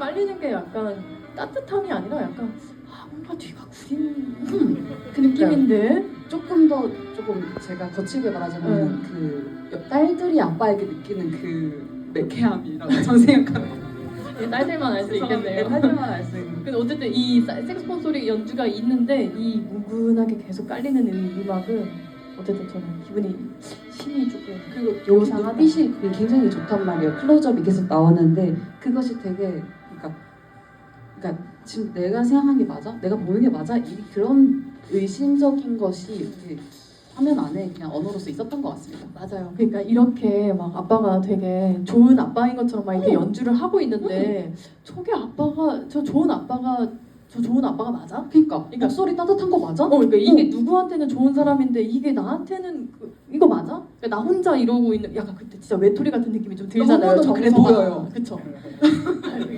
빨리는 게 약간 따뜻함이 아니라 약간 뭔가 뒤가 구린 그 그러니까요. 느낌인데. 조금 제가 거칠게 말하자면 그 딸들이 아빠에게 느끼는 그 매캐함이라고 저는 생각합니다. 딸들만 알 수 있겠네요. 딸들만 알 수 있는. 근데 어쨌든 이 색소폰 소리 연주가 있는데 이 뭉근하게 계속 깔리는 이 음악은 어쨌든 저는 기분이 심이 조금 그리고 여기 요상하다. 눈빛이 굉장히 좋단 말이에요. 클로즈업이 계속 나오는데 그것이 되게 그러니까 지금 내가 생각한 게 맞아? 내가 보는 게 맞아? 그런 의심적인 것이 이렇게 화면 안에 그냥 언어로서 있었던 것 같습니다. 맞아요. 그러니까 이렇게 막 아빠가 되게 좋은 아빠인 것처럼 막 이렇게 연주를 하고 있는데 저게 아빠가 저 좋은 아빠가 맞아? 그러니까 목소리 따뜻한 거 맞아? 그러니까 이게 누구한테는 좋은 사람인데 이게 나한테는 이거 맞아? 그러니까 나 혼자 이러고 있는 약간 그때 진짜 외톨이 같은 느낌이 좀 들잖아요. 너무너무 그래 정서가. 보여요. 그쵸?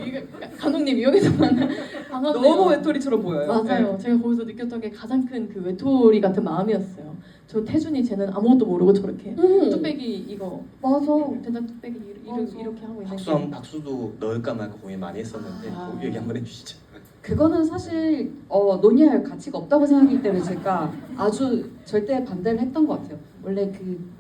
이게 감독님 여기서만 너무 외톨이처럼 보여요. 맞아요. 제가 거기서 느꼈던 게 가장 큰 그 외톨이 같은 마음이었어요. 저 태준이 쟤는 아무것도 모르고 저렇게 뚝배기 이거 맞아. 된장 뚝배기 맞아. 이렇게 하고 있는 박수도 넣을까 말까 고민 많이 했었는데 그 얘기 한번 해주시죠. 그거는 사실 논의할 가치가 없다고 생각하기 때문에 제가 아주 절대 반대를 했던 것 같아요. 원래 그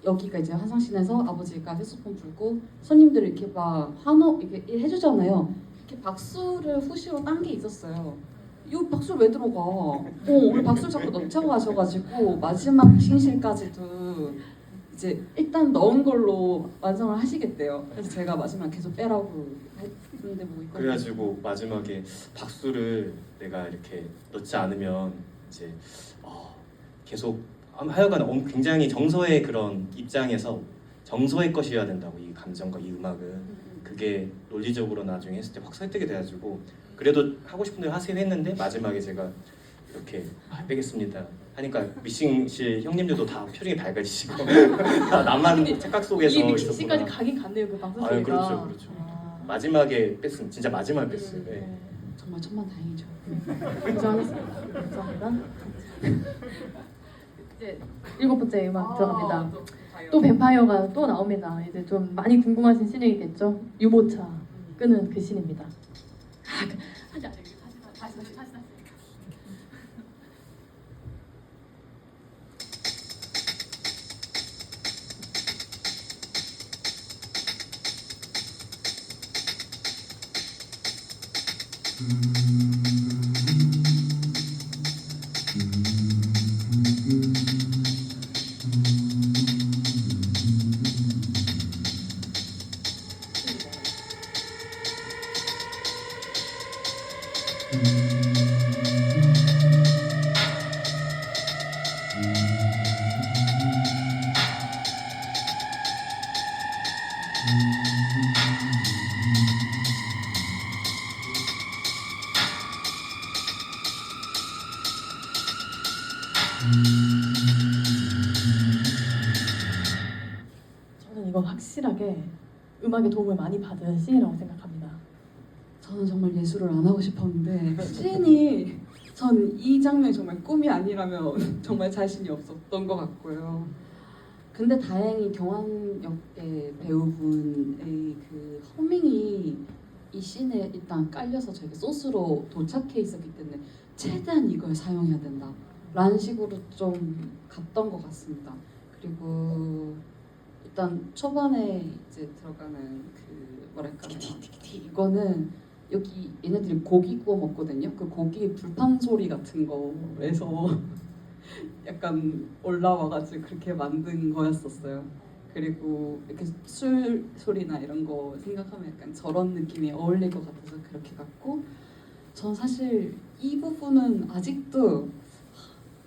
여기가 이제 화상신에서 아버지가 색소폰 불고 손님들을 이렇게 막 환호 이렇게 해주잖아요. 이렇게 박수를 후시로 딴 게 있었어요. 이 박수를 왜 들어가? 우리 박수를 자꾸 넣자고 하셔가지고 마지막 싱실까지도 이제 일단 넣은 걸로 완성을 하시겠대요. 그래서 제가 마지막 계속 빼라고 했는데 뭐 이거 그래가지고 마지막에 박수를 내가 이렇게 넣지 않으면 이제 계속 하여간 굉장히 정서의 그런 입장에서 정서의 것이어야 된다고 이 감정과 이 음악은 그게 논리적으로 나중에 했을 때 확 설득이 돼가지고 그래도 하고 싶은 대로 하세요 했는데 마지막에 제가 이렇게 빼겠습니다 하니까 미싱실 형님들도 다 표정이 밝아지시고 다 나만 착각 속에서 이게 믹싱까지 있었구나. 가긴 갔네요 그 방송 아유, 소리가. 그렇죠. 마지막에 뺐으면 진짜 마지막에 뺐어요. 네. 정말 천만다행이죠. 감사합니다. 감사합니다. 이제 7번째 음악 들어갑니다. 또 뱀파이어가 또 나옵니다. 이제 좀 많이 궁금하신 씬이겠죠? 유모차 끄는 그 씬입니다. 다시. 저는 이건 확실하게 음악의 도움을 많이 받은 씬이라고 생각합니다. 저는 정말 예술을 안 하고 싶었는데 시인이 전 이 장면이 정말 꿈이 아니라면 정말 자신이 없었던 것 같고요. 근데 다행히 경환역의 배우분의 그 허밍이 이 씬에 일단 깔려서 저에게 소스로 도착해 있었기 때문에 최대한 이걸 사용해야 된다 라는 식으로 좀 갔던 것 같습니다. 그리고 일단 초반에 이제 들어가는 그 뭐랄까 이거는 여기 얘네들이 고기 구워 먹거든요. 그 고기 불판 소리 같은 거에서 약간 올라와가지고 그렇게 만든 거였었어요. 그리고 이렇게 술 소리나 이런 거 생각하면 약간 저런 느낌이 어울릴 것 같아서 그렇게 갔고, 전 사실 이 부분은 아직도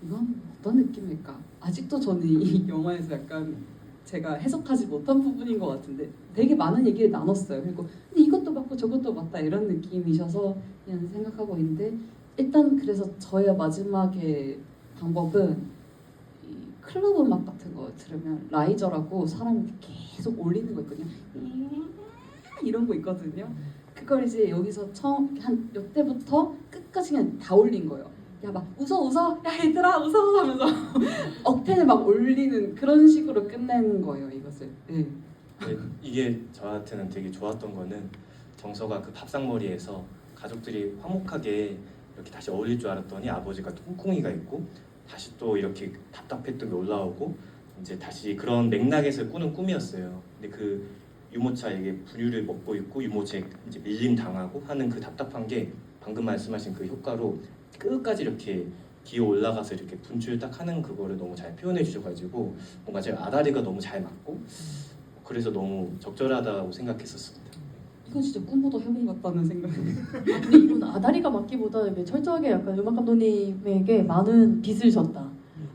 이건 어떤 느낌일까? 아직도 저는 이 영화에서 약간 제가 해석하지 못한 부분인 것 같은데 되게 많은 얘기를 나눴어요. 그리고 근데 이것도 맞고 저것도 맞다 이런 느낌이셔서 그냥 생각하고 있는데, 일단 그래서 저의 마지막에 방법은 이 클럽 음악 같은 거 들으면 라이저라고 사람이 계속 올리는 거 있거든요. 이런 거 있거든요. 그걸 이제 여기서 처음 한 이때부터 끝까지 그냥 다 올린 거예요. 야 막 웃어 야 얘들아 웃어 하면서 억텐을 막 올리는 그런 식으로 끝내는 거예요 이것을. 네. 이게 저한테는 되게 좋았던 거는 정서가 그 밥상머리에서 가족들이 화목하게 이렇게 다시 어울릴 줄 알았더니 아버지가 또 꿍꿍이가 있고 다시 또 이렇게 답답했던 게 올라오고 이제 다시 그런 맥락에서 꾸는 꿈이었어요. 근데 그 유모차에게 분유를 먹고 있고 유모차에 이제 밀림 당하고 하는 그 답답한 게 방금 말씀하신 그 효과로 끝까지 이렇게 기어 올라가서 이렇게 분출 딱 하는 그거를 너무 잘 표현해 주셔가지고 뭔가 제가 아다리가 너무 잘 맞고 그래서 너무 적절하다고 생각했었습니다. 이건 진짜 꿈보다 해본 것 같다는 생각이. 근데 이건 아다리가 맞기보다 이게 철저하게 약간 음악 감독님에게 많은 빚을 졌다.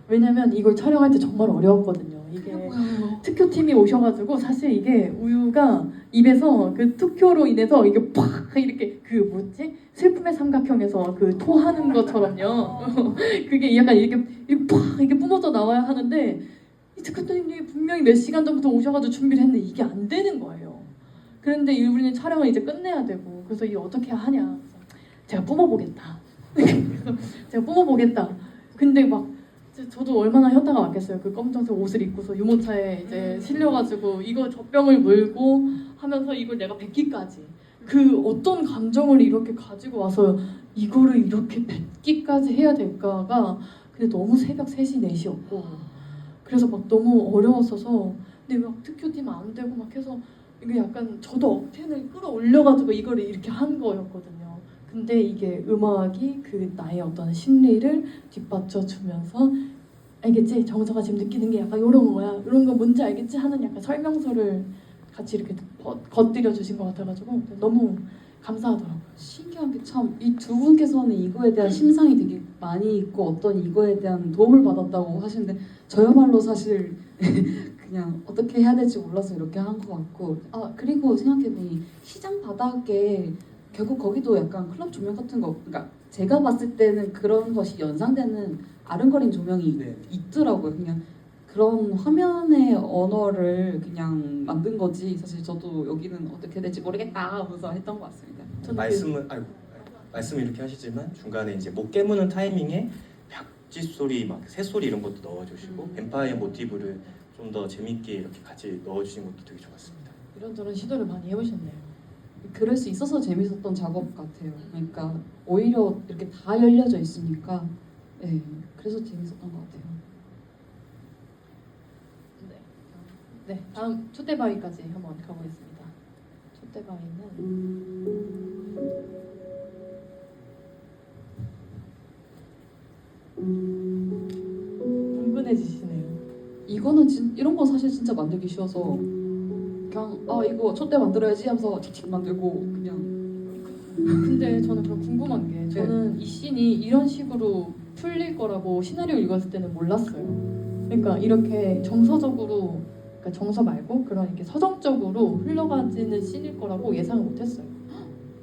왜냐면 이걸 촬영할 때 정말 어려웠거든요. 이게 뭐야? 특효팀이 오셔가지고 사실 이게 우유가 입에서 그 특효로 인해서 이게 팍 이렇게 그 뭐지 슬픔의 삼각형에서 그 토하는 것처럼요. 그게 약간 이렇게 팍 이렇게 뿜어져 나와야 하는데 이 특효팀이 분명히 몇 시간 전부터 오셔가지고 준비를 했는데 이게 안 되는 거예요. 그런데 우리는 촬영을 이제 끝내야 되고 그래서 이게 어떻게 하냐. 그래서 제가 뿜어보겠다. 그래서 제가 뿜어보겠다. 근데 막 저도 얼마나 현타가 왔겠어요. 그 검정색 옷을 입고서 유모차에 이제 실려가지고 이거 젖병을 물고 하면서 이걸 내가 뱉기까지 그 어떤 감정을 이렇게 가지고 와서 이거를 이렇게 뱉기까지 해야 될까가 근데 너무 새벽 3시 4시였고 그래서 막 너무 어려웠어서 근데 막 특효팀 안 되고 막 해서 이게 약간 저도 억텐을 끌어올려가지고 이거를 이렇게 한 거였거든요. 근데 이게 음악이 그 나의 어떤 심리를 뒷받쳐 주면서 알겠지? 정서가 지금 느끼는 게 약간 이런 거야. 이런 거 뭔지 알겠지? 하는 약간 설명서를 같이 이렇게 겉들여 주신 것 같아가지고 너무 감사하더라고요. 신기한 게 참 이 두 분께서는 이거에 대한 심상이 되게 많이 있고 어떤 이거에 대한 도움을 받았다고 하시는데 저야말로 사실 그냥 어떻게 해야 될지 몰라서 이렇게 한 것 같고 그리고 생각해보니 시장 바닥에 결국 거기도 약간 클럽 조명 같은 거 그러니까 제가 봤을 때는 그런 것이 연상되는 아른거린 조명이 네. 있더라고요. 그냥 그런 화면의 언어를 그냥 만든 거지 사실 저도 여기는 어떻게 될지 모르겠다 하면서 했던 것 같습니다. 저는 말씀 이렇게 하시지만 중간에 이제 목 깨무는 타이밍에 벽지 소리 막 새소리 이런 것도 넣어주시고 뱀파이어 모티브를 좀 더 재밌게 이렇게 같이 넣어주신 것도 되게 좋았습니다. 이런저런 시도를 많이 해보셨네요. 그럴 수 있어서 재밌었던 작업 같아요. 그러니까 오히려 이렇게 다 열려져 있으니까 네, 그래서 재밌었던 것 같아요. 네, 다음 촛대바위까지 한번 가보겠습니다. 촛대바위는 흥분해지시네요. 이거는 이런 거 사실 진짜 만들기 쉬워서 그냥 이거 촛대 만들어야지 하면서 틱틱 만들고 그냥 근데 저는 그럼 궁금한 게 저는 이 씬이 이런 식으로 풀릴 거라고 시나리오 읽었을 때는 몰랐어요. 그러니까 이렇게 정서적으로 그러니까 정서 말고 그런 이렇게 서정적으로 흘러가지는 씬일 거라고 예상을 못했어요.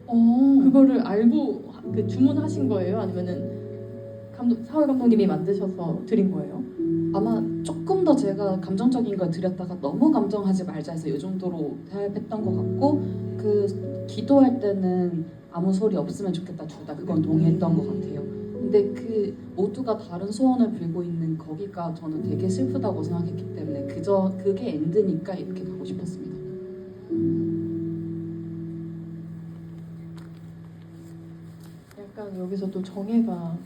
그거를 알고 그 주문하신 거예요? 아니면은 사월 감독님이 만드셔서 드린 거예요? 아마 조금 더 제가 감정적인 걸 드렸다가 너무 감정하지 말자 해서 이 정도로 대합했던 것 같고 그 기도할 때는 아무 소리 없으면 좋겠다 둘 다 그건 동의했던 것 같아요. 근데 그 모두가 다른 소원을 빌고 있는 거기가 저는 되게 슬프다고 생각했기 때문에 그게 엔드니까 이렇게 가고 싶었습니다. 약간 여기서도 정혜가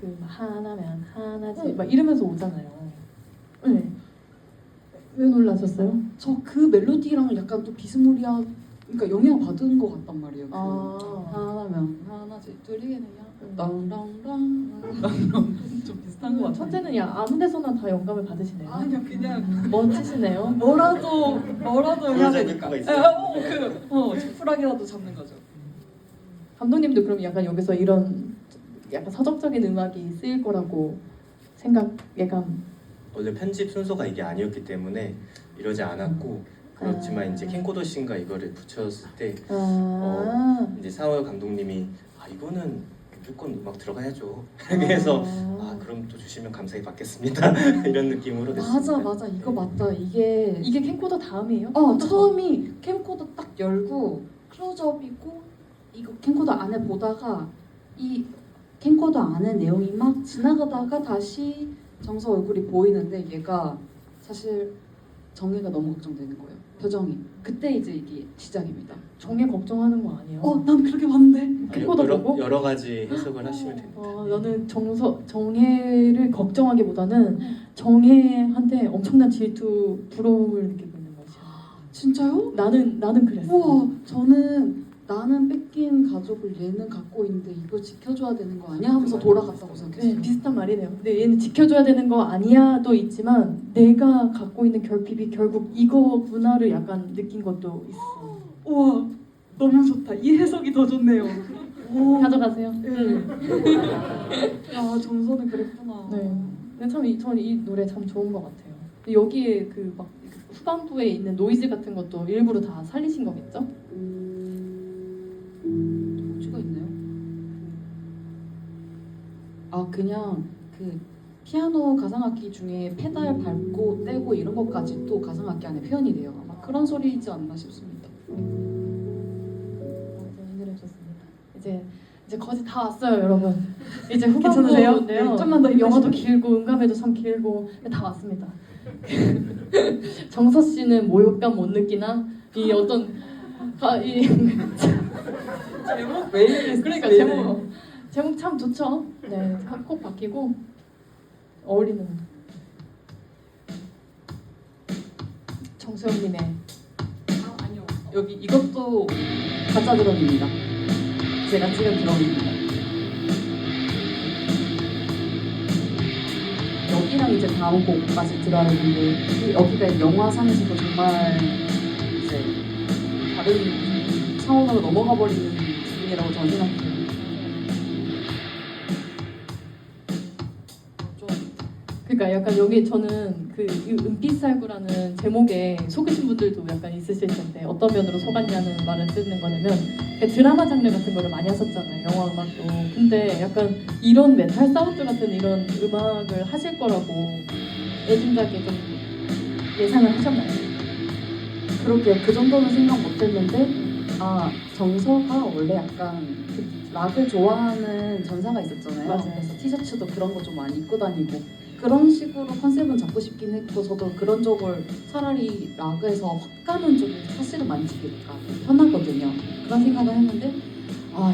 그 하나면 하나지 막 이러면서 오잖아요. 네. 왜 놀라셨어요? 저 그 멜로디랑 약간 또 비스무리한 그러니까 영향 받은 것 같단 말이에요. 하나면 하나지 둘이겠네요. 랑랑랑 좀 비슷한 것 같아요. 첫째는 야 아무 데서나 다 영감을 받으시네요. 아니요 그냥 멋지시네요. 뭐라도 해야 되니까. 그거 있어요. 지푸라기라도 잡는 거죠. 감독님도 그럼 약간 여기서 이런 약간 서정적인 음악이 쓰일 거라고 예감. 원래 편집 순서가 이게 아니었기 때문에 이러지 않았고 그렇지만 이제 캠코더 씬과 이거를 붙였을 때 이제 사월 감독님이 이거는 무조건 음악 들어가야죠. 그래서 그럼 또 주시면 감사히 받겠습니다. 이런 느낌으로 됐습니다. 맞아 이거 맞다 이게 캠코더 다음이에요? 처음이 캠코더 딱 열고 클로즈업이고 이거 캠코더 안에 보다가 이 캠코더 안에 내용이 막 지나가다가 다시 정서 얼굴이 보이는데 얘가 사실 정혜가 너무 걱정되는 거예요. 표정이. 그때 이제 이게 시작입니다. 정예 걱정하는 거 아니에요? 난 그렇게 봤는데. 아니, 그거도 보고? 여러 가지 해석을 하시면 됩니다. 나는 정예를 걱정하기보다는 정예한테 엄청난 질투, 부러움을 느끼고 있는 것이야. 진짜요? 나는 그랬어. 우와, 저는 나는 뺏긴 가족을 얘는 갖고 있는데 이거 지켜줘야 되는 거 아니야? 하면서 돌아갔다고 생각했어요. 네, 비슷한 말이네요. 근데 얘는 지켜줘야 되는 거 아니야도 있지만 내가 갖고 있는 결핍이 결국 이거구나를 약간 느낀 것도 있어. 우와, 너무 좋다. 이 해석이 더 좋네요. 오, 가져가세요. 야, 정서는 그랬구나. 네. 근데 참 저는 이 노래 참 좋은 것 같아요. 여기에 그 막 후반부에 있는 노이즈 같은 것도 일부러 다 살리신 거겠죠? 도지가 있나요? 그냥 그 피아노 가상악기 중에 페달 밟고 떼고 이런 것까지도 가상악기 안에 표현이 돼요. 아마 그런 소리이지 않나 싶습니다. 해결해줬습니다. 이제 거의 다 왔어요, 여러분. 이제 괜찮으세요? 후반부인데요. 네, 좀만 더 영화도 힘내시면. 길고 음감회도 참 길고 다 왔습니다. 정서 씨는 모욕감 못 느끼나? 이 어떤 이 제목 왜 이래? 그러니까 제목 참 좋죠. 네, 꼭 바뀌고 어울리는 정수영님의 아니요. 여기 이것도 가짜 드럼입니다. 제가 찍은 드럼입니다. 여기랑 이제 다음 곡까지 들어야 되는데 여기가 영화상에서도 정말 이제 다른 차원으로 넘어가 버리는 부분이라고 저는 생각해요. 좀 그러니까 약간 여기 저는 이 은빛살구라는 제목에 속으신 분들도 약간 있으실 텐데 어떤 면으로 속았냐는 말을 쓰는 거냐면 드라마 장르 같은 거를 많이 하셨잖아요, 영화 음악도. 근데 약간 이런 메탈 사운드 같은 이런 음악을 하실 거라고 애진작에 좀 예상을 하셨나요? 그렇게 그 정도는 생각 못했는데 정서가 원래 약간 그 락을 좋아하는 전사가 있었잖아요. 맞아요. 그래서 티셔츠도 그런 거 좀 많이 입고 다니고 그런 식으로 컨셉은 잡고 싶긴 했고 저도 그런 쪽을 차라리 락에서 확 가는 쪽이 사실은 만지기가 편하거든요. 그런 생각을 했는데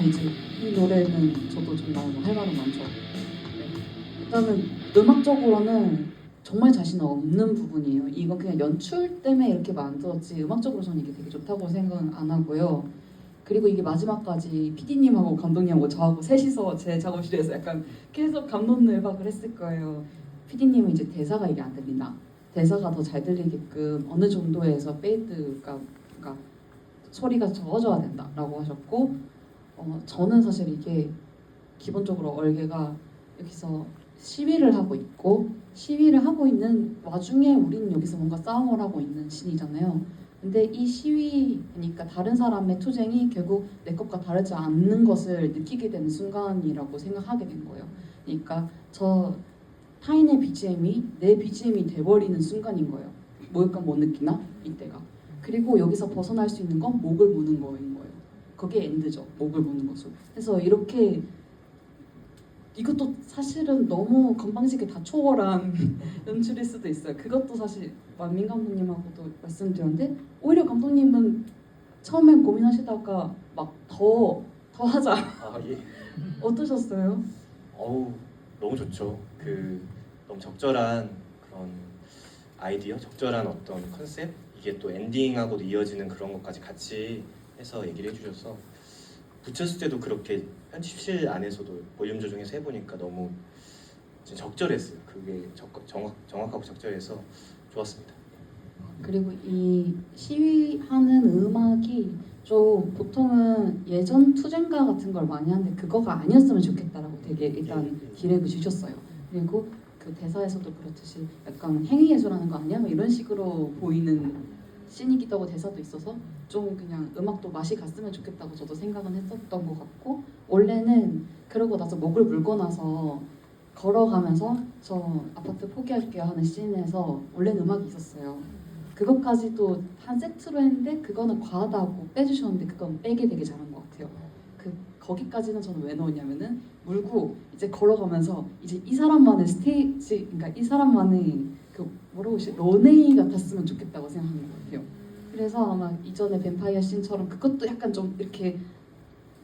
이제 이 노래는 저도 정말 할 말은 많죠. 네. 일단은 음악적으로는 정말 자신 없는 부분이에요. 이거 그냥 연출 때문에 이렇게 만들었지 음악적으로 저는 이게 되게 좋다고 생각은 안 하고요. 그리고 이게 마지막까지 PD님하고 감독님하고 저하고 셋이서 제 작업실에서 약간 계속 감동늘박을 했을 거예요. PD님은 이제 대사가 이게 안 들린다. 대사가 더 잘 들리게끔 어느 정도에서 페이드가 그러니까 소리가 적어져야 된다라고 하셨고 저는 사실 이게 기본적으로 얼개가 여기서 시위를 하고 있고 시위를 하고 있는 와중에 우리는 여기서 뭔가 싸움을 하고 있는 신이잖아요. 근데 이 시위니까 다른 사람의 투쟁이 결국 내 것과 다르지 않는 것을 느끼게 되는 순간이라고 생각하게 된 거예요. 그러니까 저 타인의 BGM이 내 BGM이 돼버리는 순간인 거예요. 모욕감 못 느끼나? 이때가. 그리고 여기서 벗어날 수 있는 건 목을 무는 거인 거예요. 그게 엔드죠. 목을 무는 것으로. 그래서 이렇게 이것도 사실은 너무 건방지게 다 초월한 연출일 수도 있어요. 그것도 사실 만민 감독님하고도 말씀드렸는데 오히려 감독님은 처음엔 고민하시다가 막 더 하자 예. 어떠셨어요? 너무 좋죠. 너무 적절한 그런 아이디어, 적절한 어떤 컨셉, 이게 또 엔딩하고도 이어지는 그런 것까지 같이 해서 얘기를 해주셔서 붙였을 때도 그렇게 편집실 안에서도 볼륨 조정해서 해보니까 너무 적절했어요. 그게 정확하고 적절해서 좋았습니다. 그리고 이 시위하는 음악이 좀 보통은 예전 투쟁가 같은 걸 많이 하는데 그거가 아니었으면 좋겠다라고 되게 일단 기획을 주셨어요. 그리고 그 대사에서도 그렇듯이 약간 행위 예술하는 거 아니야? 뭐 이런 식으로 보이는 씬이기도 하고 대사도 있어서 좀 그냥 음악도 맛이 갔으면 좋겠다고 저도 생각은 했었던 것 같고 원래는 그러고 나서 목을 물고 나서 걸어가면서 저 아파트 포기할게요 하는 씬에서 원래는 음악이 있었어요. 그것까지도 한 세트로 했는데 그거는 과하다고 빼주셨는데 그건 빼게 되게 잘한 것 같아요. 거기까지는 저는 왜 넣었냐면은 물고 이제 걸어가면서 이제 이 사람만의 스테이지, 그러니까 이 사람만의 그 뭐라고 하지 런웨이 같았으면 좋겠다고 생각하는 것 같아요. 그래서 아마 이전에 뱀파이어 씬처럼 그것도 약간 좀 이렇게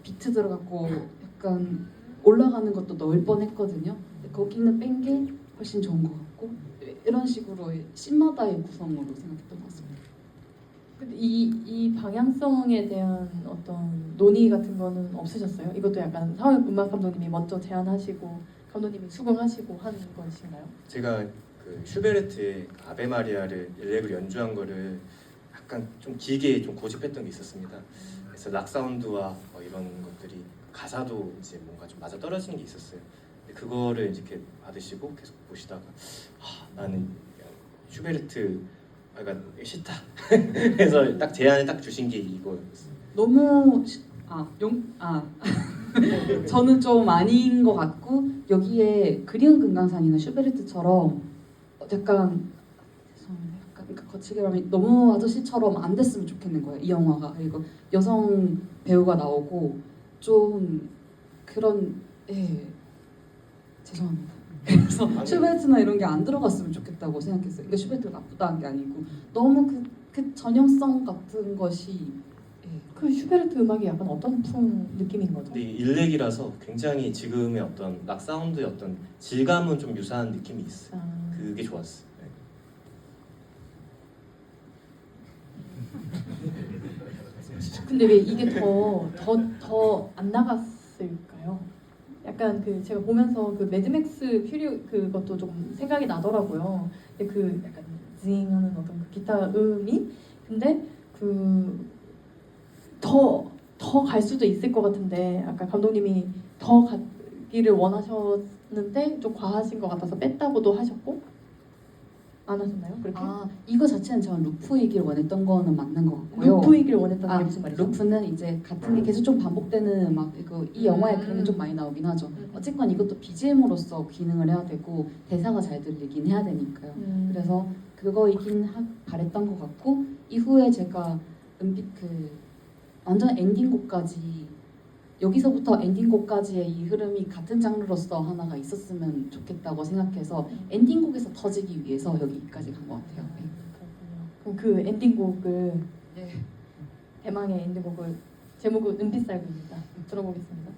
비트 들어갔고 약간 올라가는 것도 넣을 뻔했거든요. 근데 거기는 뺀 게 훨씬 좋은 것 같고 이런 식으로 씬마다의 구성으로 생각했던 것 같습니다. 근데 이 방향성에 대한 어떤 논의 같은 거는 없으셨어요? 이것도 약간 상황 음악 감독님이 먼저 제안하시고 감독님이 수긍하시고 한 것인가요? 제가 그 슈베르트의 아베 마리아를 일렉으로 연주한 거를 약간 좀 길게 좀 고집했던 게 있었습니다. 그래서 락 사운드와 뭐 이런 것들이 가사도 이제 뭔가 좀 맞아 떨어지는 게 있었어요. 근데 그거를 이제 이렇게 받으시고 계속 보시다가 나는 슈베르트 약간 싫다. 그래서 딱 제안을 딱 주신 게 이거였어요. 너무 저는 좀 아닌 것 같고 여기에 그리운 금강산이나 슈베르트처럼 약간 죄송합니다. 약간 그러니까 거칠게 말하면 너무 아저씨처럼 안 됐으면 좋겠는 거예요. 이 영화가 그리고 여성 배우가 나오고 좀 그런 죄송합니다. 그래서 슈베르트나 이런 게 안 들어갔으면 좋겠다고 생각했어요. 그러니까 슈베르트가 나쁘다는 게 아니고 너무 그 전형성 같은 것이 그 슈베르트 음악이 약간 어떤 느낌인 거죠? 근데 일렉이라서 굉장히 지금의 어떤 락 사운드의 어떤 질감은 좀 유사한 느낌이 있어요. 그게 좋았어요. 네. 근데 왜 이게 더 안 나갔을까요? 약간 그 제가 보면서 그 매드맥스 퓨리 그것도 좀 생각이 나더라고요. 근데 그 약간 징하는 어떤 그 기타 음이 근데 그 더 갈 수도 있을 것 같은데 아까 감독님이 더 가기를 원하셨는데 좀 과하신 것 같아서 뺐다고도 하셨고 안 하셨나요? 그렇게? 이거 자체는 저는 루프이길 원했던 거는 맞는 것 같고요. 루프이길 원했다는 게 무슨 말이죠? 루프는 이제 같은 게 계속 좀 반복되는 막 이 영화에 그런 게 좀 많이 나오긴 하죠. 어쨌건 이것도 BGM으로서 기능을 해야 되고 대사가 잘 들리긴 해야 되니까요. 그래서 그거이긴 바랬던 것 같고 이후에 제가 은빛 완전 엔딩곡까지 여기서부터 엔딩곡까지의 이 흐름이 같은 장르로서 하나가 있었으면 좋겠다고 생각해서 엔딩곡에서 터지기 위해서 여기까지 간 것 같아요. 그렇군요. 그럼 그 엔딩곡을 네. 대망의 엔딩곡을 제목은 은빛살구입니다. 들어보겠습니다.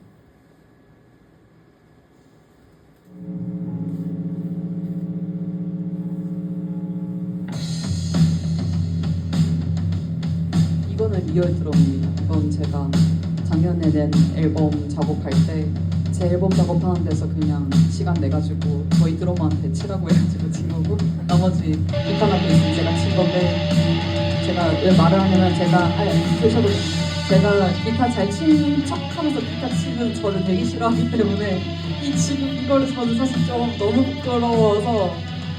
이거는 리얼 드럼입니다. 이건 제가 작년에 낸 앨범 작업할 때 제 앨범 작업하는 데서 그냥 시간 내가지고 저희 드러머한테 치라고 해가지고 친 거고 나머지 기타나 베이스 제가 친 건데 제가 왜 말을 하냐면 제가 기타 잘 친 척하면서 기타 치는 저를 되게 싫어하기 때문에 지금 이거를 저는 사실 좀 너무 부끄러워서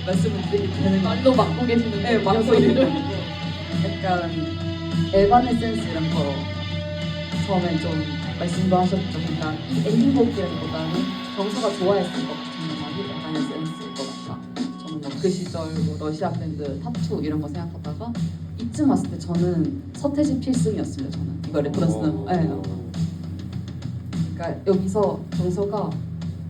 말씀을 드리게 되는 거예요. 말로 맡고 계시는 네, 맡고 있는 거 약간 에바네센스 이런 거 처음에 좀 말씀도 하셨죠. 그러니까 이 엔딩곡이라기보다는 정서가 좋아했을 것 같은 음악이 에바네센스일 것 같다. 저는 뭐 그 시절 뭐 러시아 밴드 타투 이런 거 생각하다가 이쯤 왔을 때 저는 서태지 필승이었습니다. 저는 이거 레퍼런스는 그러니까 여기서 정서가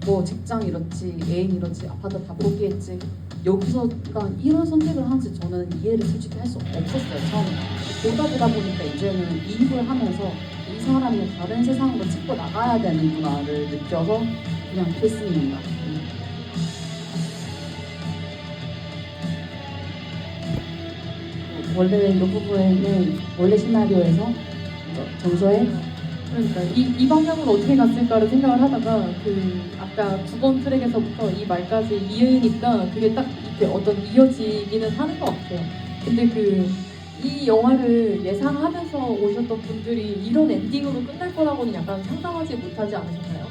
뭐 직장 이렇지 애인 이렇지 아파트 다 포기했지 여기서 그러니까 이런 선택을 하는지 저는 이해를 솔직히 할 수 없었어요. 처음에 보다 보니까 이제는 이입을 하면서 이 사람이 다른 세상으로 찍고 나가야 되는구나를 느껴서 그냥 필승입니다. 원래 이 부분에는 원래 시나리오에서 정서에 그러니까 이 방향으로 어떻게 갔을까를 생각을 하다가 그 아까 9번 트랙에서부터 이 말까지 이으니까 그게 딱 이렇게 어떤 이어지기는 하는 것 같아요. 근데 이 영화를 예상하면서 오셨던 분들이 이런 엔딩으로 끝날 거라고는 약간 상상하지 못하지 않으셨나요?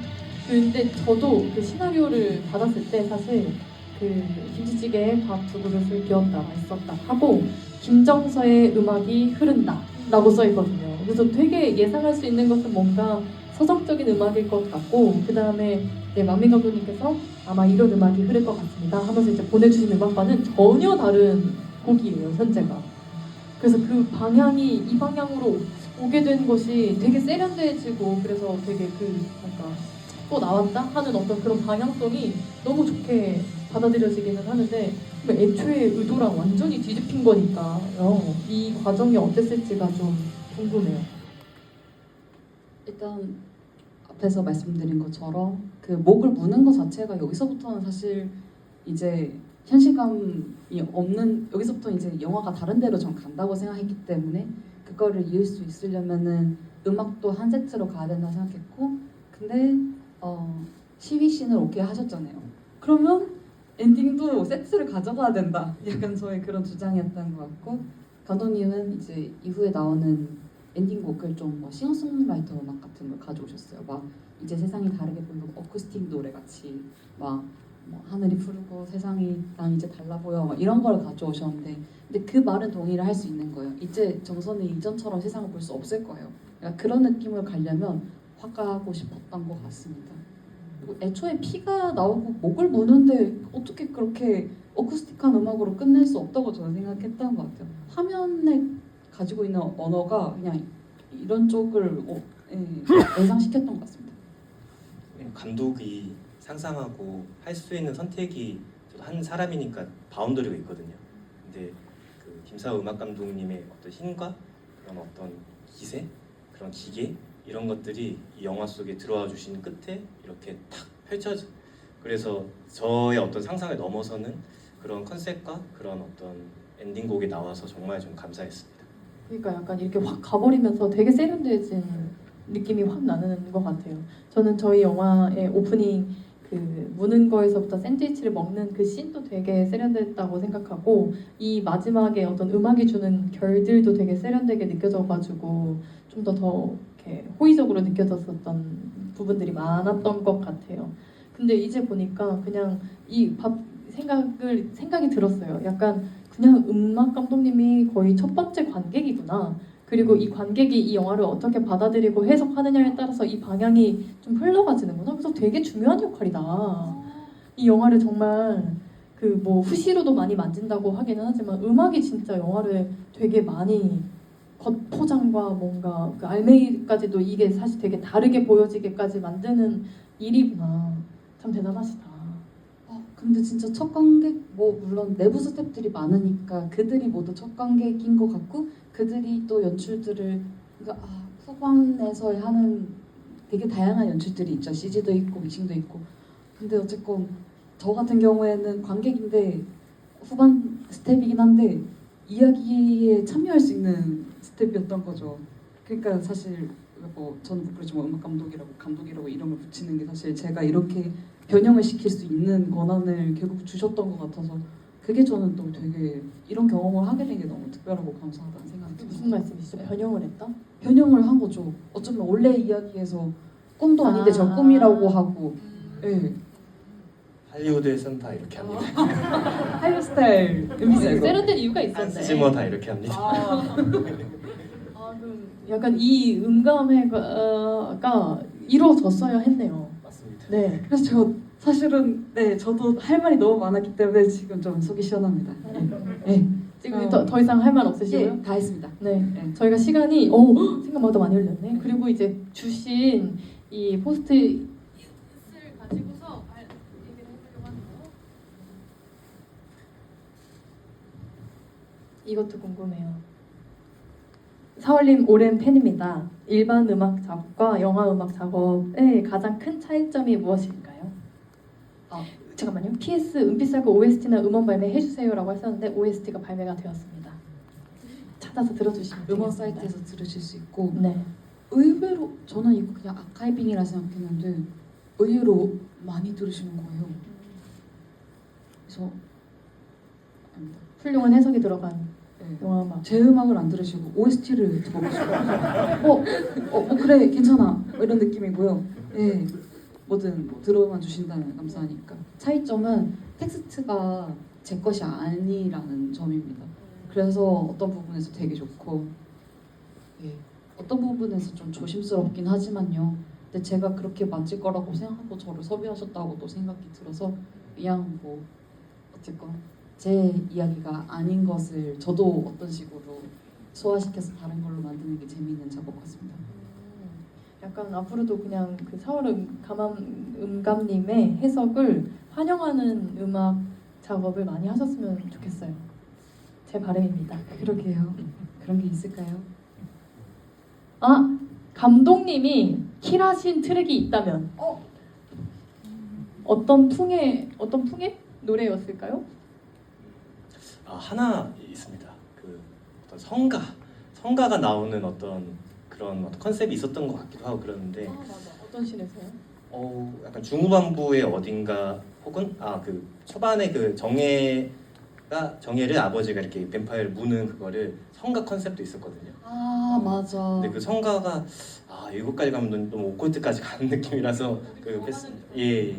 근데 저도 그 시나리오를 받았을 때 사실 그 김치찌개에 밥 두 그릇을 비웠다 맛있었다 하고 김정서의 음악이 흐른다라고 써있거든요. 그래서 되게 예상할 수 있는 것은 뭔가 서정적인 음악일 것 같고 그 다음에 만민 감독님께서 아마 이런 음악이 흐를 것 같습니다 하면서 이제 보내주신 음악과는 전혀 다른 곡이에요 현재가. 그래서 그 방향이 이 방향으로 오게 된 것이 되게 세련돼지고 그래서 되게 뭔가 또 나왔다 하는 어떤 그런 방향성이 너무 좋게 받아들여지기는 하는데 애초에 의도랑 완전히 뒤집힌 거니까요. 이 과정이 어땠을지가 좀 궁금해요. 일단 앞에서 말씀드린 것처럼 그 목을 무는 것 자체가 여기서부터는 사실 이제 현실감이 없는, 여기서부터 이제 영화가 다른 데로 좀 간다고 생각했기 때문에 그거를 이을 수 있으려면은 음악도 한 세트로 가야 된다 생각했고, 근데 시위씬을 오케이 하셨잖아요. 그러면 엔딩도 세트를 가져가야 된다. 약간 저의 그런 주장이었던 것 같고, 감독님은 이제 이후에 나오는 엔딩곡을 좀뭐 싱어송라이터 음악 같은 걸 가져오셨어요. 막 이제 세상이 다르게 보이고 어쿠스틱 노래 같이 막 뭐 하늘이 푸르고 세상이 난 이제 달라 보여 막 이런 걸 가져오셨는데, 근데 그 말은 동의를 할 수 있는 거예요. 이제 정선이 이전처럼 세상을 볼 수 없을 거예요. 그러니까 그런 느낌을 가려면 화가하고 싶었던 것 같습니다. 그리고 애초에 피가 나오고 목을 무는데 어떻게 그렇게 어쿠스틱한 음악으로 끝낼 수 없다고 저는 생각했던 것 같아요. 화면에 가지고 있는 언어가 그냥 이런 쪽을 예상시켰던 것 같습니다. 감독이 상상하고 할 수 있는 선택이 저도 한 사람이니까 바운더리가 있거든요. 근데 그 김사우 음악 감독님의 어떤 힘과 그런 어떤 기세, 그런 기계 이런 것들이 이 영화 속에 들어와 주신 끝에 이렇게 탁 펼쳐져. 그래서 저의 어떤 상상을 넘어서는 그런 컨셉과 그런 어떤 엔딩곡이 나와서 정말 좀 감사했습니다. 그러니까 약간 이렇게 확 가버리면서 되게 세련돼진 느낌이 확 나는 것 같아요. 저는 저희 영화의 오프닝 그 무는 거에서부터 샌드위치를 먹는 그 씬도 되게 세련됐다고 생각하고, 이 마지막에 어떤 음악이 주는 결들도 되게 세련되게 느껴져가지고 좀 더 이렇게 호의적으로 느껴졌었던 부분들이 많았던 것 같아요. 근데 이제 보니까 그냥 이 생각이 들었어요. 약간 그냥 음악 감독님이 거의 첫 번째 관객이구나. 그리고 이 관객이 이 영화를 어떻게 받아들이고 해석하느냐에 따라서 이 방향이 좀 흘러가지는구나. 그래서 되게 중요한 역할이다. 이 영화를 정말 그 뭐 후시로도 많이 만진다고 하기는 하지만 음악이 진짜 영화를 되게 많이 겉포장과 뭔가 그 알맹이까지도 이게 사실 되게 다르게 보여지게까지 만드는 일이구나. 참 대단하시다. 근데 진짜 첫 관객, 뭐 물론 내부 스태프들이 많으니까 그들이 모두 첫 관객인 것 같고, 그들이 또 연출들을 그러니까 후반에서 하는 되게 다양한 연출들이 있죠. CG도 있고 믹싱도 있고. 근데 어쨌건 저 같은 경우에는 관객인데 후반 스텝이긴 한데 이야기에 참여할 수 있는 스텝이었던 거죠. 그러니까 사실 뭐 저는 그렇지만 음악 감독이라고 이름을 붙이는 게 사실 제가 이렇게 변형을 시킬 수 있는 권한을 결국 주셨던 것 같아서, 그게 저는 또 되게 이런 경험을 하게 된 게 너무 특별하고 감사하다는 생각이 들어요. 무슨 말씀이시죠? 변형을 했다? 변형을 한 거죠. 어쩌면 원래 이야기에서 꿈도 아닌데 저 꿈이라고 하고, 예. 할리우드의 센터 이렇게 합니다. 하이브 스타일 MBC 세련된 이유가 한스 있었네. 지머 다 이렇게 합니다. 그럼 약간 이 음감회가 이루어졌어야 했네요. 맞습니다. 네. 그래서 저 사실은 저도 할 말이 너무 많았기 때문에 지금 좀 속이 시원합니다. 네. 지금 더 이상 할 말 없으시고요? 예, 다 했습니다. 네. 네. 저희가 시간이 생각보다 많이 흘렸네. 그리고 이제 주신 이 포스트잇을 가지고서 얘기를 해보려고 하는데요. 이것도 궁금해요. 사월님 오랜 팬입니다. 일반 음악 작업과 영화 음악 작업의 가장 큰 차이점이 무엇일까요? 잠깐만요. PS 은빛살구 OST나 음원 발매 해주세요라고 하셨는데 OST가 발매가 되었습니다. 찾아서 들어주시면 음원 되겠습니다. 사이트에서 들으실 수 있고, 네. 의외로 저는 이거 그냥 아카이빙이라 생각했는데 의외로 많이 들으시는 거예요. 그래서 아닙니다. 훌륭한 해석이 들어간 네. 영화 음악. 제 음악을 안 들으시고 OST를 들어보시고 그래 괜찮아 뭐 이런 느낌이고요. 네, 뭐든 들어만 주신다면 감사하니까. 차이점은 텍스트가 제 것이 아니라는 점입니다. 그래서 어떤 부분에서 되게 좋고, 어떤 부분에서 좀 조심스럽긴 하지만요. 근데 제가 그렇게 만질 거라고 생각하고 저를 섭외하셨다고 또 생각이 들어서 그냥 뭐 어쨌건 제 이야기가 아닌 것을 저도 어떤 식으로 소화시켜서 다른 걸로 만드는 게 재미있는 작업 같습니다. 약간 앞으로도 그냥 그 사월 음감님의 해석을 환영하는 음악 작업을 많이 하셨으면 좋겠어요. 제 바람입니다. 그러게요. 그런 게 있을까요? 아, 감독님이 킬하신 트랙이 있다면 어떤 풍의 노래였을까요? 아, 하나 있습니다. 그 어떤 성가가 나오는 어떤 그런 어떤 컨셉이 있었던 것 같기도 하고 그러는데 맞아. 어떤 신에서요? 약간 중후반부의 어딘가 혹은 그 초반에 그 정예를 아버지가 이렇게 뱀파이어를 무는 그거를 성가 컨셉도 있었거든요. 아 맞아. 근데 그 성가가 이것까지 가면 너무 오컬트까지 가는 느낌이라서 그 예.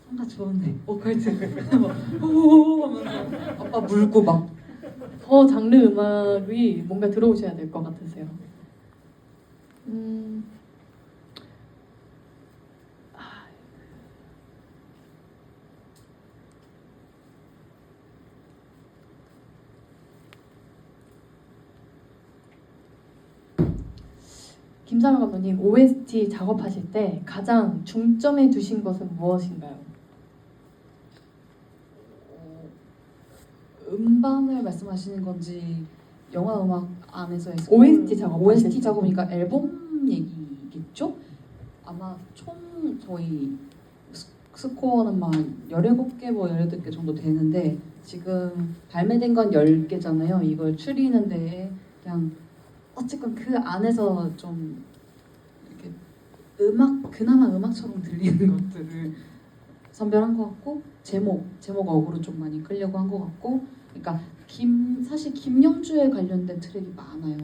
성가 좋은데 오컬트 오 하면서 아빠 물고 막 더 장르 음악이 뭔가 들어오셔야 될 것 같으세요. 아, 김상현 감독님 OST 작업하실 때 가장 중점에 두신 것은 무엇인가요? 음반을 말씀하시는 건지 영화 음악 안에서의 OST 작업 OST 작업이니까 앨범 얘기겠죠? 아마 총 저희 스코어는 막 17개 뭐 18개 정도 되는데 지금 발매된 건 10개잖아요. 이걸 추리는데 그냥 어쨌건 그 안에서 좀 이렇게 그나마 음악처럼 들리는 것들을 선별한 것 같고 제목 어그로 좀 많이 끌려고 한 것 같고 그러니까 사실 김영주에 관련된 트랙이 많아요.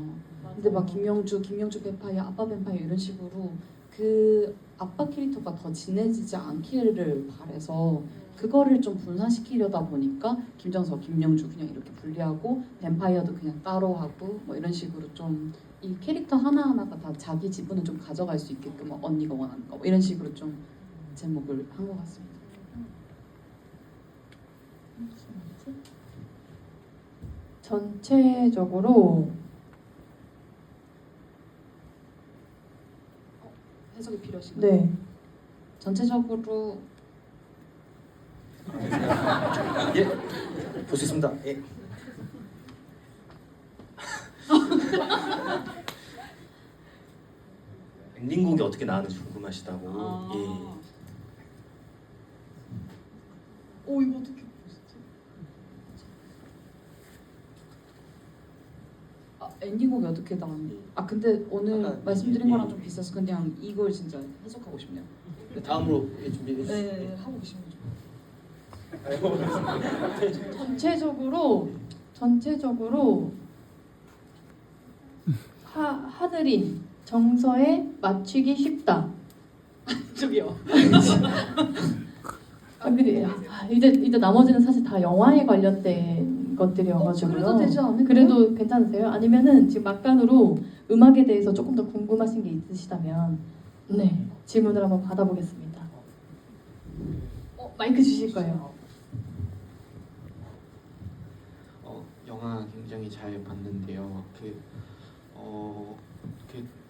근데 막 김영주 뱀파이어, 아빠 뱀파이어 이런 식으로 그 아빠 캐릭터가 더 진해지지 않기를 바래서 그거를 좀 분산시키려다 보니까 김정서, 김영주 그냥 이렇게 분리하고 뱀파이어도 그냥 따로 하고 뭐 이런 식으로 좀 이 캐릭터 하나하나가 다 자기 지분을 좀 가져갈 수 있게끔 뭐 언니가 원하는 거뭐 이런 식으로 좀 제목을 한 것 같습니다. 전체적으로 해석이 필요하신가요? 네. 전체적으로 예. 볼 수 있습니다. 예. 엔딩곡이 어떻게 나왔는지 궁금하시다고. 예. 오 이거 어떻게 보셨지? 엔딩곡이 어떻게 나왔니? 근데 오늘 아까 말씀드린 예. 거랑 좀 비슷해서 그냥 이걸 진짜 해석하고 싶네요. 다음으로 준비해 주시죠. 네 하고 계시면 좀. 전체적으로 하늘인 정서에 맞추기 쉽다. 저기요. 근데 이제 나머지는 사실 다 영화에 관련된 것들이어가지고요. 그래도 되지 않을까요? 그래도 괜찮으세요? 아니면은 지금 막간으로 음악에 대해서 조금 더 궁금하신 게 있으시다면 네 질문을 한번 받아보겠습니다. 마이크 주실 거예요. 영화 굉장히 잘 봤는데요.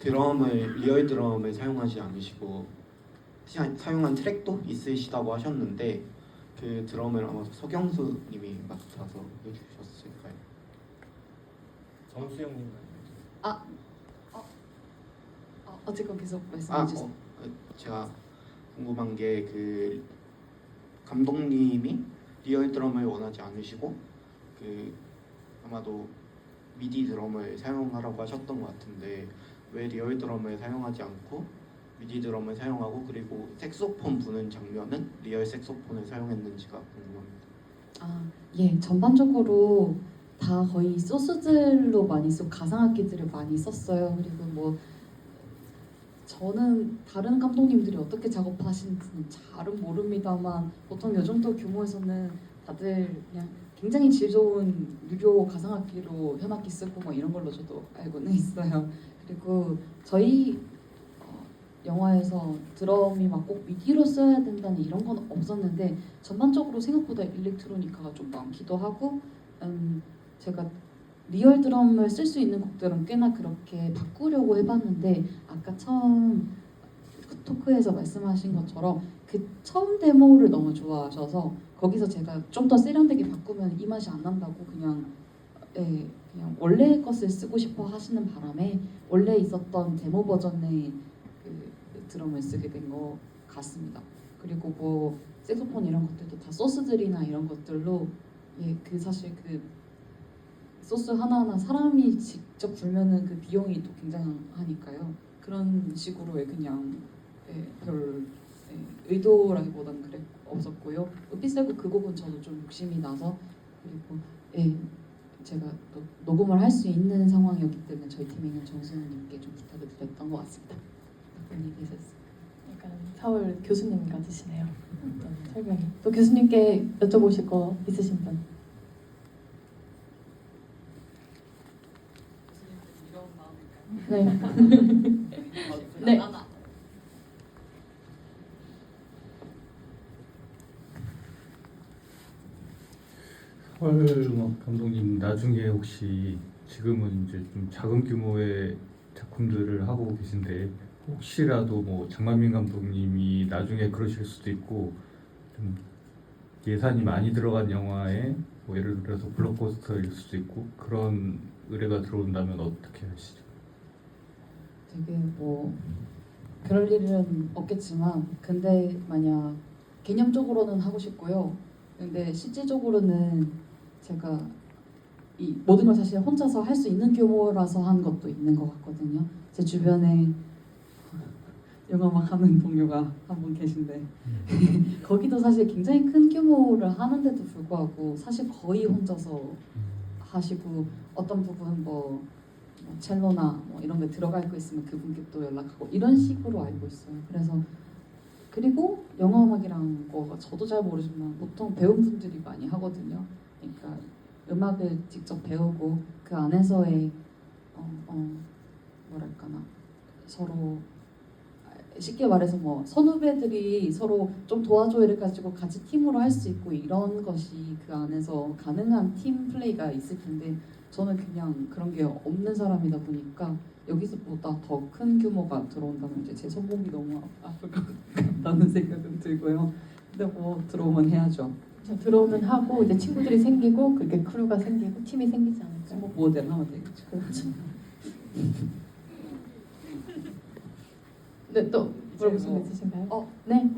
리얼 드럼을 사용하지 않으시고 사용한 트랙도 있으시다고 하셨는데 그 드럼을 아마 서경수님이 맡아서 해주셨을까요? 정수영님. 어쨌건 계속 말씀해 주세요. 제가 궁금한 게 그 감독님이 리얼 드럼을 원하지 않으시고 아마도 미디 드럼을 사용하라고 하셨던 것 같은데 왜 리얼 드럼을 사용하지 않고 미디 드럼을 사용하고 그리고 색소폰 부는 장면은 리얼 색소폰을 사용했는지가 궁금합니다. 예, 전반적으로 다 거의 소스들로 많이 쓰고 가상악기들을 많이 썼어요. 그리고 뭐 저는 다른 감독님들이 어떻게 작업하시는지는 잘은 모릅니다만 보통 이 정도 규모에서는 다들 그냥 굉장히 질 좋은 유료 가상악기로 현악기 쓰고 뭐 이런 걸로 저도 알고는 있어요. 그리고 저희 영화에서 드럼이 막 꼭 미디로 써야 된다는 이런 건 없었는데 전반적으로 생각보다 일렉트로니카가 좀 많기도 하고 제가 리얼 드럼을 쓸 수 있는 곡들은 꽤나 그렇게 바꾸려고 해봤는데 아까 처음 토크에서 말씀하신 것처럼 그 처음 데모를 너무 좋아하셔서 거기서 제가 좀 더 세련되게 바꾸면 이 맛이 안 난다고 그냥 그냥 원래 것을 쓰고 싶어 하시는 바람에 원래 있었던 데모 버전의 그 드럼을 쓰게 된 것 같습니다. 그리고 뭐 색소폰 이런 것들도 다 소스들이나 이런 것들로 그 사실 그 소스 하나하나 사람이 직접 불면은 그 비용이 또 굉장하니까요. 그런 식으로의 그냥 별 의도라기보다는 그래 없었고요. 삐세고 그 곡은 저도 좀 욕심이 나서 그리고 제가 또 녹음을 할 수 있는 상황이었기 때문에 저희 팀에 있는 정수현님께 좀 부탁을 드렸던 것 같습니다. 답변이 되셨어요. 약간 서울 교수님 같으시네요. 어떤 설명이. 또 교수님께 여쭤보실 거 있으신 분? 이런 네. 마음일까요? 네. 서울음악 감독님 나중에 혹시 지금은 이제 좀 작은 규모의 작품들을 하고 계신데 혹시라도 뭐 장만민 감독님이 나중에 그러실 수도 있고 좀 예산이 많이 들어간 영화에 뭐 예를 들어서 블록버스터일 수도 있고 그런 의뢰가 들어온다면 어떻게 하시죠? 되게 뭐 그럴 일은 없겠지만 근데 만약 개념적으로는 하고 싶고요. 근데 실질적으로는 제가 이 모든 걸 사실 혼자서 할 수 있는 규모라서 한 것도 있는 것 같거든요. 제 주변에 영화막 하는 동료가 한 분 계신데 거기도 사실 굉장히 큰 규모를 하는데도 불구하고 사실 거의 혼자서 하시고 어떤 부분 뭐 첼로나 뭐 이런 게 들어갈 거 있으면 그분께 또 연락하고 이런 식으로 알고 있어요. 그래서 그리고 영화 음악이란 거가 저도 잘 모르지만 보통 배운 분들이 많이 하거든요. 그러니까 음악을 직접 배우고 그 안에서의 뭐랄까나 서로 쉽게 말해서 뭐 선후배들이 서로 좀 도와줘 이래 가지고 같이 팀으로 할 수 있고 이런 것이 그 안에서 가능한 팀 플레이가 있을 텐데 저는 그냥 그런 게 없는 사람이다 보니까 여기서보다 더 큰 규모가 들어온다면 이제 제 손목이 너무 아플 것 같다는 생각은 들고요. 근데 뭐 들어오면 해야죠. 들어오면 하고 이제 친구들이 생기고 그렇게 크루가 생기고 팀이 생기지 않을까요? 뭐 모델 하면 되겠죠. 그렇죠. 네, 또 물어보신 거 있으신가요? 네.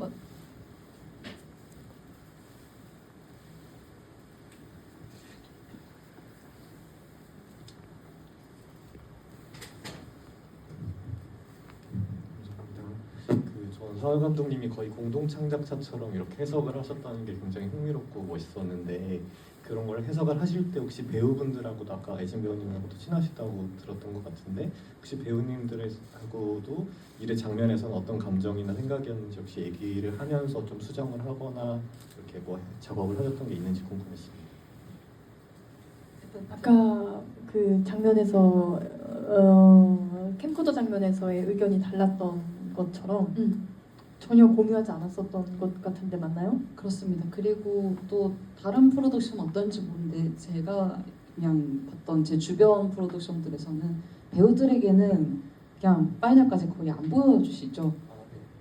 저는 서울 감독님이 거의 공동 창작자처럼 이렇게 해석을 하셨다는 게 굉장히 흥미롭고 멋있었는데 그런 걸 해석을 하실 때 혹시 배우분들하고도 아까 애진 배우님하고도 친하시다고 들었던 것 같은데 혹시 배우님들하고도 일의 장면에서는 어떤 감정이나 생각이었는지 혹시 얘기를 하면서 좀 수정을 하거나 이렇게 뭐 작업을 하셨던 게 있는지 궁금했습니다. 아까 그 장면에서 캠코더 장면에서의 의견이 달랐던 것처럼 전혀 공유하지 않았었던 것 같은데 맞나요? 그렇습니다. 그리고 또 다른 프로덕션 어떤지 모르는데 제가 그냥 봤던 제 주변 프로덕션들에서는 배우들에게는 그냥 파이널까지 거의 안 보여주시죠.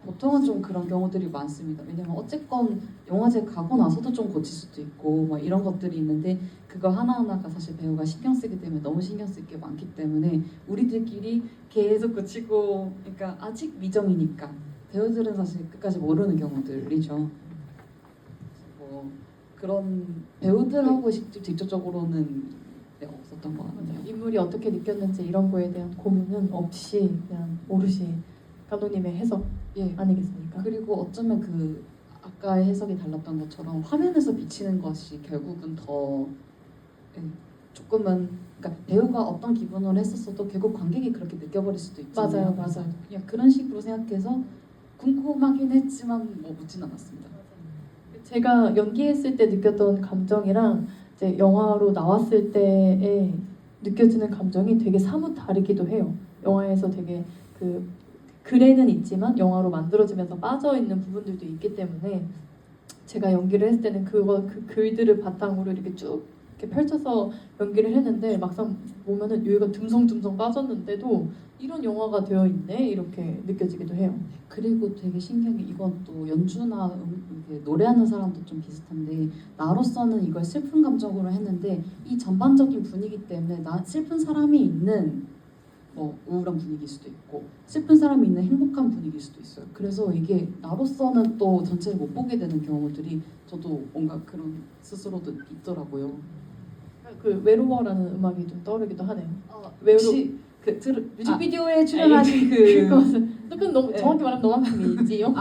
보통은 좀 그런 경우들이 많습니다. 왜냐면 어쨌건 영화제 가고 나서도 좀 고칠 수도 있고 막 이런 것들이 있는데 그거 하나하나가 사실 배우가 신경 쓰기 때문에 너무 신경 쓸 게 많기 때문에 우리들끼리 계속 고치고 그러니까 아직 미정이니까 배우들은 사실 끝까지 모르는 경우들이죠. 뭐 그런 배우들하고 직접적으로는 없었던 것 같아요. 인물이 어떻게 느꼈는지 이런 거에 대한 고민은 없이 그냥 오롯이 감독님의 해석 예. 아니겠습니까? 그리고 어쩌면 그 아까 해석이 달랐던 것처럼 화면에서 비치는 것이 결국은 더 조금은 그러니까 배우가 어떤 기분으로 했었어도 결국 관객이 그렇게 느껴버릴 수도 있잖아요. 맞아요. 그냥 그런 식으로 생각해서 궁금하긴 했지만 뭐 묻진 않았습니다. 제가 연기했을 때 느꼈던 감정이랑 이제 영화로 나왔을 때에 느껴지는 감정이 되게 사뭇 다르기도 해요. 영화에서 되게 그 글에는 있지만 영화로 만들어지면서 빠져 있는 부분들도 있기 때문에 제가 연기를 했을 때는 그 글들을 바탕으로 이렇게 쭉 이렇게 펼쳐서 연기를 했는데 막상 보면은 여기가 듬성듬성 빠졌는데도 이런 영화가 되어 있네 이렇게 느껴지기도 해요. 그리고 되게 신기한 게 이건 또 연주나 이렇게 노래하는 사람도 좀 비슷한데 나로서는 이걸 슬픈 감정으로 했는데 이 전반적인 분위기 때문에 나 슬픈 사람이 있는 뭐 우울한 분위기일 수도 있고 슬픈 사람이 있는 행복한 분위기일 수도 있어요. 그래서 이게 나로서는 또 전체를 못 보게 되는 경우들이 저도 뭔가 그런 스스로도 있더라고요. 그 외로워라는 음악이 좀 떠오르기도 하네요. 혹시 그 뮤직비디오에 출연하신 그건 너무 네. 정확히 말하면 너만큼이지요.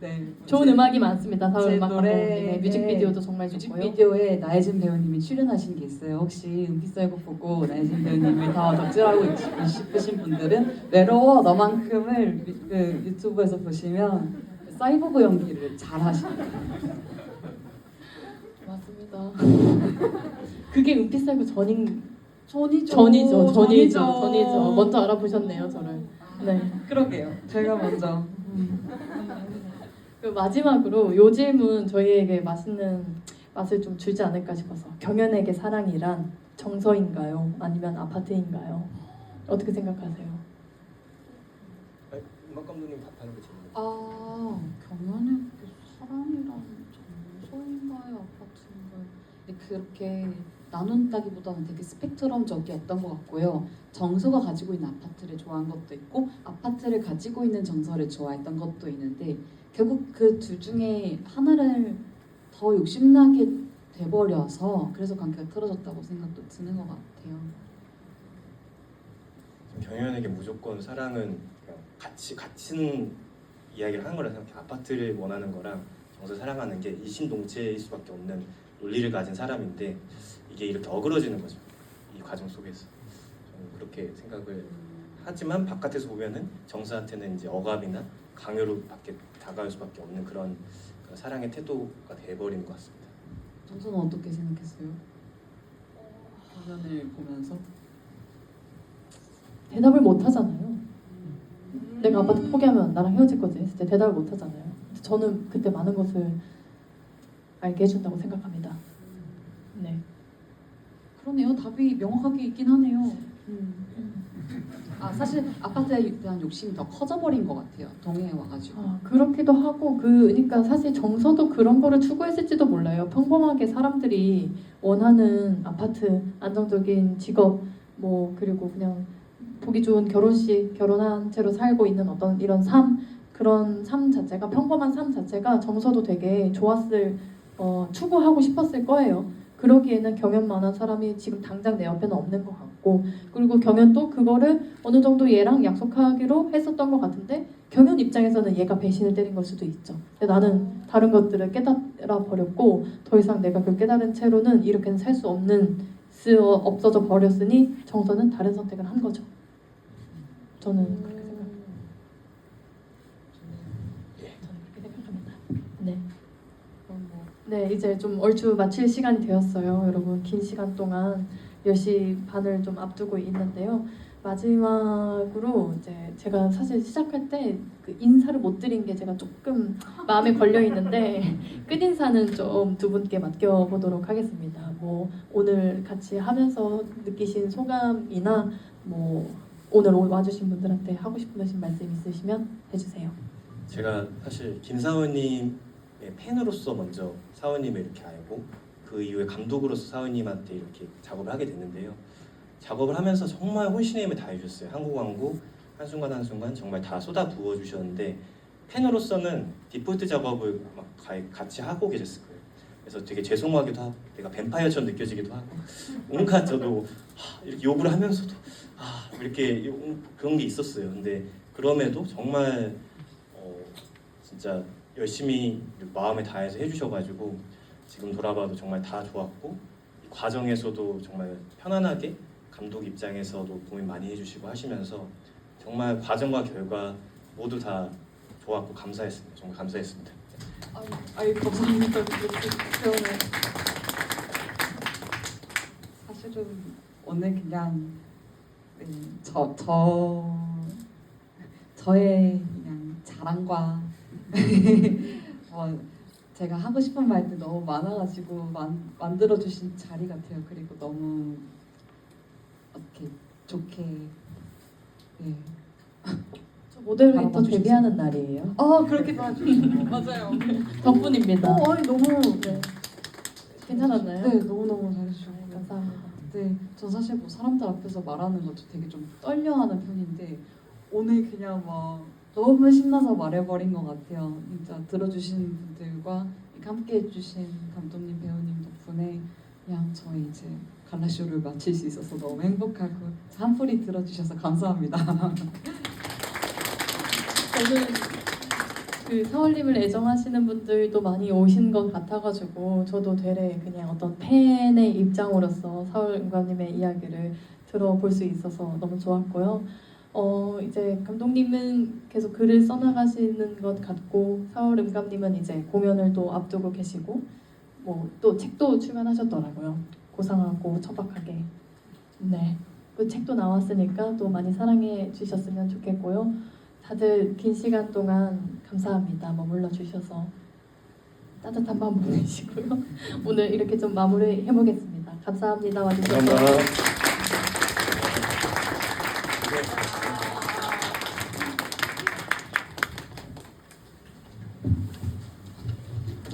네. 좋은 음악이 많습니다. 제 사울 음악 노래, 감독님의 뮤직비디오도 정말 좋고요. 뮤직비디오에 나혜진 배우님이 출연하신 게 있어요. 혹시 은빛썰곡 보고 나혜진 배우님을 더 덕질하고 싶으신 분들은 외로워 너만큼을 그 유튜브에서 보시면 사이보그 연기를 잘 하십니다. 맞습니다. 그게 은빛살구 전이죠. 전이죠. 먼저 알아보셨네요, 저를. 네. 그러게요. 제가 먼저. 그 마지막으로 요 질문 저희에게 맛있는 맛을 좀 주지 않을까 싶어서 경연에게 사랑이란 정서인가요? 아니면 아파트인가요? 어떻게 생각하세요? 음악 감독님 답하는 거 질문. 경연의 사랑이란 정서인가요, 아파트인가요? 근데 그렇게 나눈다기보다는 되게 스펙트럼적이었던 것 같고요. 정서가 가지고 있는 아파트를 좋아한 것도 있고 아파트를 가지고 있는 정서를 좋아했던 것도 있는데 결국 그 둘 중에 하나를 더 욕심나게 돼버려서 그래서 관계가 틀어졌다고 생각도 드는 것 같아요. 경연에게 무조건 사랑은 그냥 같은 이야기를 하는 거라 생각해. 아파트를 원하는 거랑 정서 사랑하는 게 일심동체일 수밖에 없는 논리를 가진 사람인데 이게 이렇게 어그러지는 거죠. 이 과정 속에서 저는 그렇게 생각을 하지만 바깥에서 보면은 정서한테는 이제 억압이나 강요로 밖에 다가올 수밖에 없는 그런 사랑의 태도가 돼버리는 것 같습니다. 정서는 어떻게 생각했어요? 화면을 보면서 대답을 못 하잖아요. 내가 아파트 포기하면 나랑 헤어질 거지 했을 때 대답을 못 하잖아요. 저는 그때 많은 것을 알게 해준다고 생각합니다. 네. 그러네요. 답이 명확하게 있긴 하네요. 사실 아파트에 대한 욕심이 더 커져버린 것 같아요. 동해에 와가지고. 그렇기도 하고 그러니까 사실 정서도 그런 거를 추구했을지도 몰라요. 평범하게 사람들이 원하는 아파트, 안정적인 직업, 뭐 그리고 그냥 보기 좋은 결혼식, 결혼한 채로 살고 있는 어떤 이런 그런 삶 자체가 평범한 삶 자체가 정서도 되게 좋았을 추구하고 싶었을 거예요. 그러기에는 경연만한 사람이 지금 당장 내 옆에는 없는 것 같고 그리고 경연도 그거를 어느 정도 얘랑 약속하기로 했었던 것 같은데 경연 입장에서는 얘가 배신을 때린 걸 수도 있죠. 근데 나는 다른 것들을 깨달아 버렸고 더 이상 내가 그 깨달은 채로는 이렇게는 살 수 없어져 버렸으니 정서는 다른 선택을 한 거죠. 저는 그렇게 생각합니다. 저는 그렇게 생각합니다. 네. 네, 이제 좀 얼추 마칠 시간이 되었어요. 여러분 긴 시간 동안 10시 반을 좀 앞두고 있는데요. 마지막으로 이제 제가 사실 시작할 때 그 인사를 못 드린 게 제가 조금 마음에 걸려 있는데 끝 인사는 좀 두 분께 맡겨 보도록 하겠습니다. 뭐 오늘 같이 하면서 느끼신 소감이나 뭐 오늘 와주신 분들한테 하고 싶으신 말씀 있으시면 해주세요. 제가 사실 김사원님의 팬으로서 먼저 사원님을 이렇게 알고 그 이후에 감독으로서 사원님한테 이렇게 작업을 하게 됐는데요. 작업을 하면서 정말 혼신의 힘을 다해주셨어요. 한국 왕국 한순간 한순간 정말 다 쏟아 부어주셨는데 팬으로서는 디폴트 작업을 막 같이 하고 계셨을 거예요. 그래서 되게 죄송하기도 하고 내가 뱀파이어처럼 느껴지기도 하고 온갖 저도 이렇게 욕을 하면서도 이렇게 그런 게 있었어요. 근데 그럼에도 정말 진짜 열심히 마음에 다해서 해주셔가지고 지금 돌아봐도 정말 다 좋았고 이 과정에서도 정말 편안하게 감독 입장에서도 고민 많이 해주시고 하시면서 정말 과정과 결과 모두 다 좋았고 감사했습니다. 정말 감사했습니다. 감사합니다. 그렇게 표현을. 사실은 오늘 그냥 저의 그냥 자랑과 제가 하고 싶은 말들 너무 많아가지고 만들어주신 자리 같아요. 그리고 너무 이렇게 좋게 네. 저 모델로 바라봐 인터 주셨어요. 데뷔하는 날이에요. 그렇게 봐주시고 맞아요. 덕분입니다. 아니 너무 네. 괜찮았나요? 네 너무너무 잘해주셔서 감사합니다. 네, 전 사실 뭐 사람들 앞에서 말하는 것도 되게 좀 떨려하는 편인데 오늘 그냥 막 너무 신나서 말해버린 것 같아요. 진짜 들어주신 분들과 이렇게 함께 해주신 감독님, 배우님 덕분에 그냥 저희 이제 갈라쇼를 마칠 수 있어서 너무 행복하고 한풀이 들어주셔서 감사합니다. 저는 그 사월님을 애정하시는 분들도 많이 오신 것 같아가지고 저도 되레 그냥 어떤 팬의 입장으로서 사월 음감님의 이야기를 들어볼 수 있어서 너무 좋았고요. 이제 감독님은 계속 글을 써나가시는 것 같고 사월 음감님은 이제 공연을 또 앞두고 계시고 뭐 또 책도 출간하셨더라고요. 고상하고 처박하게. 네. 그 책도 나왔으니까 또 많이 사랑해 주셨으면 좋겠고요. 다들 긴 시간 동안 감사합니다. 머물러 주셔서 따뜻한 밤 보내시고요. 오늘 이렇게 좀 마무리 해보겠습니다. 감사합니다. 와주셔서. 감사합니다.